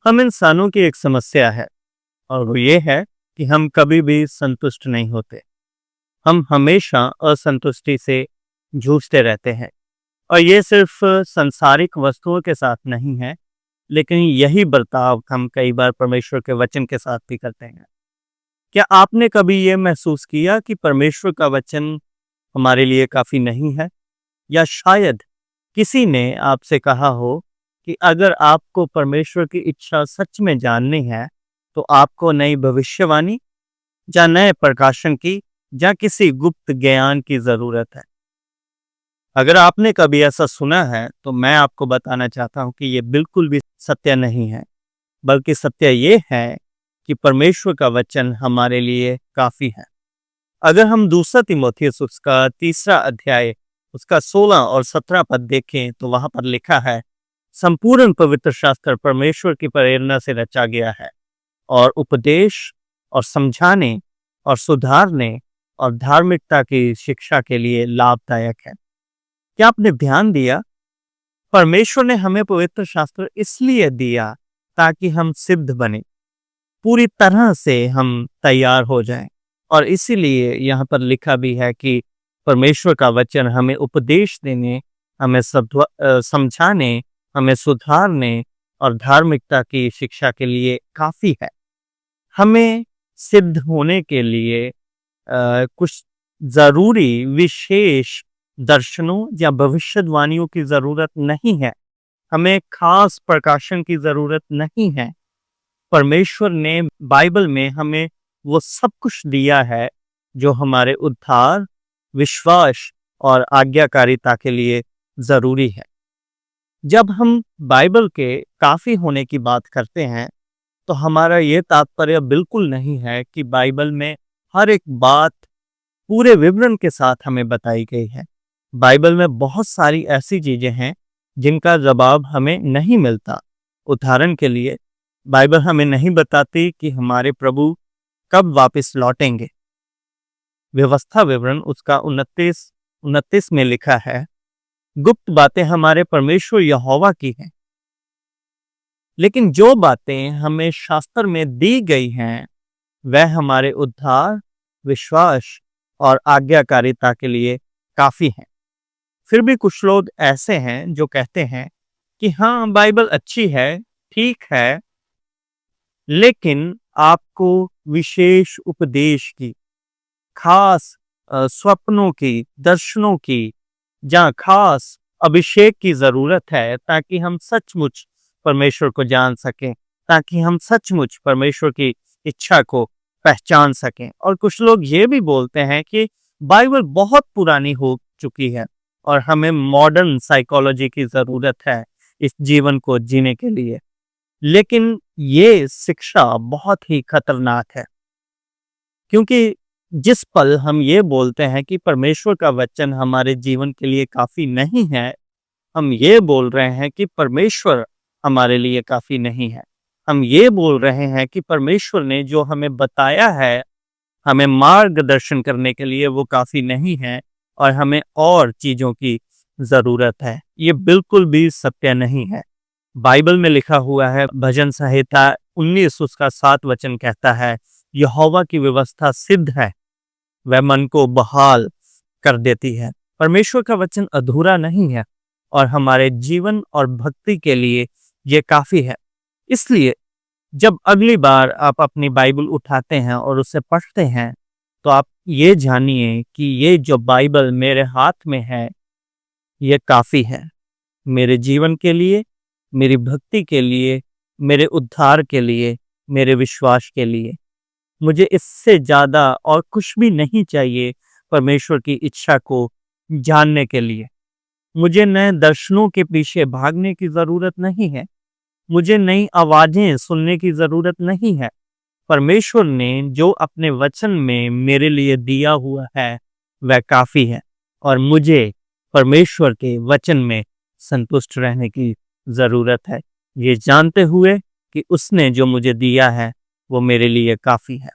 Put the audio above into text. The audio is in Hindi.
हम इंसानों की एक समस्या है और वो ये है कि हम कभी भी संतुष्ट नहीं होते। हम हमेशा असंतुष्टि से जूझते रहते हैं और ये सिर्फ सांसारिक वस्तुओं के साथ नहीं है, लेकिन यही बर्ताव हम कई बार परमेश्वर के वचन के साथ भी करते हैं। क्या आपने कभी ये महसूस किया कि परमेश्वर का वचन हमारे लिए काफ़ी नहीं है? या शायद किसी ने आपसे कहा हो कि अगर आपको परमेश्वर की इच्छा सच में जाननी है, तो आपको नई भविष्यवाणी या नए प्रकाशन की या किसी गुप्त ज्ञान की ज़रूरत है। अगर आपने कभी ऐसा सुना है, तो मैं आपको बताना चाहता हूँ कि ये बिल्कुल भी सत्य नहीं है, बल्कि सत्य ये है कि परमेश्वर का वचन हमारे लिए काफ़ी है। अगर हम दूसरा तीमुथियुस उसका तीसरा अध्याय उसका 16 और 17 पद देखें, तो वहां पर लिखा है, संपूर्ण पवित्र शास्त्र परमेश्वर की प्रेरणा से रचा गया है और उपदेश और समझाने और सुधारने और धार्मिकता की शिक्षा के लिए लाभदायक है। क्या आपने ध्यान दिया? परमेश्वर ने हमें पवित्र शास्त्र इसलिए दिया ताकि हम सिद्ध बने, पूरी तरह से हम तैयार हो जाएं। और इसीलिए यहाँ पर लिखा भी है कि परमेश्वर का वचन हमें उपदेश देने, हमें समझाने, हमें सुधारने और धार्मिकता की शिक्षा के लिए काफ़ी है। हमें सिद्ध होने के लिए कुछ ज़रूरी विशेष दर्शनों या भविष्यवाणियों की ज़रूरत नहीं है। हमें खास प्रकाशन की ज़रूरत नहीं है। परमेश्वर ने बाइबल में हमें वो सब कुछ दिया है जो हमारे उद्धार, विश्वास और आज्ञाकारिता के लिए ज़रूरी है। जब हम बाइबल के काफ़ी होने की बात करते हैं, तो हमारा ये तात्पर्य बिल्कुल नहीं है कि बाइबल में हर एक बात पूरे विवरण के साथ हमें बताई गई है। बाइबल में बहुत सारी ऐसी चीज़ें हैं जिनका जवाब हमें नहीं मिलता। उदाहरण के लिए, बाइबल हमें नहीं बताती कि हमारे प्रभु कब वापस लौटेंगे। व्यवस्था विवरण उसका 29 में लिखा है, गुप्त बातें हमारे परमेश्वर यहोवा की हैं, लेकिन जो बातें हमें शास्त्र में दी गई हैं वह हमारे उद्धार, विश्वास और आज्ञाकारिता के लिए काफ़ी हैं। फिर भी कुछ लोग ऐसे हैं जो कहते हैं कि हाँ, बाइबल अच्छी है, ठीक है, लेकिन आपको विशेष उपदेश की, खास स्वप्नों की, दर्शनों की या खास अभिषेक की ज़रूरत है ताकि हम सचमुच परमेश्वर को जान सकें, ताकि हम सचमुच परमेश्वर की इच्छा को पहचान सकें। और कुछ लोग ये भी बोलते हैं कि बाइबल बहुत पुरानी हो चुकी है और हमें मॉडर्न साइकोलॉजी की ज़रूरत है इस जीवन को जीने के लिए। लेकिन ये शिक्षा बहुत ही खतरनाक है, क्योंकि जिस पल हम ये बोलते हैं कि परमेश्वर का वचन हमारे जीवन के लिए काफ़ी नहीं है, हम ये बोल रहे हैं कि परमेश्वर हमारे लिए काफ़ी नहीं है। हम ये बोल रहे हैं कि परमेश्वर ने जो हमें बताया है, हमें मार्गदर्शन करने के लिए, वो काफ़ी नहीं है और हमें और चीज़ों की ज़रूरत है। ये बिल्कुल भी सत्य नहीं है। बाइबल में लिखा हुआ है, भजन संहिता 19 उसका 7 वचन कहता है, यहोवा की व्यवस्था सिद्ध है, वह मन को बहाल कर देती है। परमेश्वर का वचन अधूरा नहीं है और हमारे जीवन और भक्ति के लिए ये काफ़ी है। इसलिए जब अगली बार आप अपनी बाइबल उठाते हैं और उसे पढ़ते हैं, तो आप ये जानिए कि ये जो बाइबल मेरे हाथ में है, ये काफ़ी है मेरे जीवन के लिए, मेरी भक्ति के लिए, मेरे उद्धार के लिए, मेरे विश्वास के लिए। मुझे इससे ज़्यादा और कुछ भी नहीं चाहिए परमेश्वर की इच्छा को जानने के लिए। मुझे नए दर्शनों के पीछे भागने की ज़रूरत नहीं है। मुझे नई आवाज़ें सुनने की ज़रूरत नहीं है। परमेश्वर ने जो अपने वचन में मेरे लिए दिया हुआ है, वह काफ़ी है और मुझे परमेश्वर के वचन में संतुष्ट रहने की ज़रूरत है, ये जानते हुए कि उसने जो मुझे दिया है, वो मेरे लिए काफ़ी है।